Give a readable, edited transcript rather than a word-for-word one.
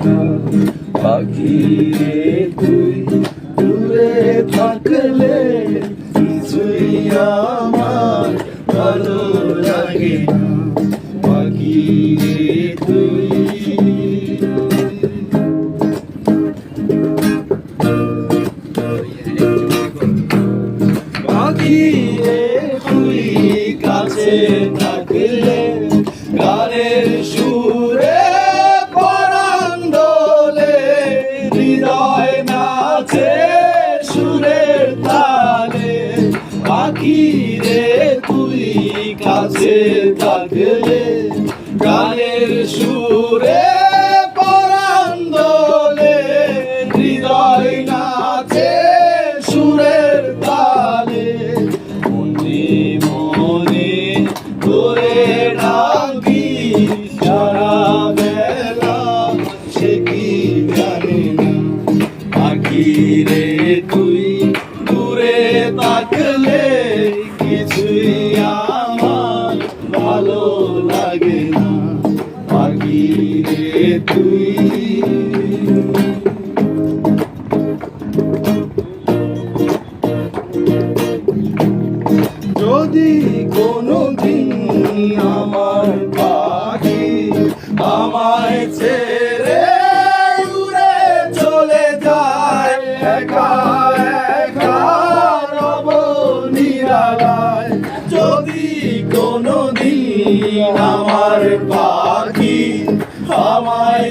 না। পাখি রে তুই দূরে থাকলে কিছুই আমার ভালো লাগে না। পাখি রে তুই পাখি রে তুই কাছে থাকলে গানের সুরে পরাণ দোলে, হৃদয় নাচে সুরের তালে। পাখি রে তুই কাছে থাকলে গানের সুরে পরাণ দোলে, হৃদয় নাচে সুরের তালে। মনে মনে তোরে ডাকি সারা বেলা, সে কি জানে না। পাখি রে তুই দূরে থাকলে কিছুই আমার ভালো লাগে না। পাখি রে তুই যদি কোনোদিন আমার পাখি আমায় ছেড়ে দূরে চলে যায়, একা একা রব নিরালায়। যদি কোনোদিন আমার পাখি আমায়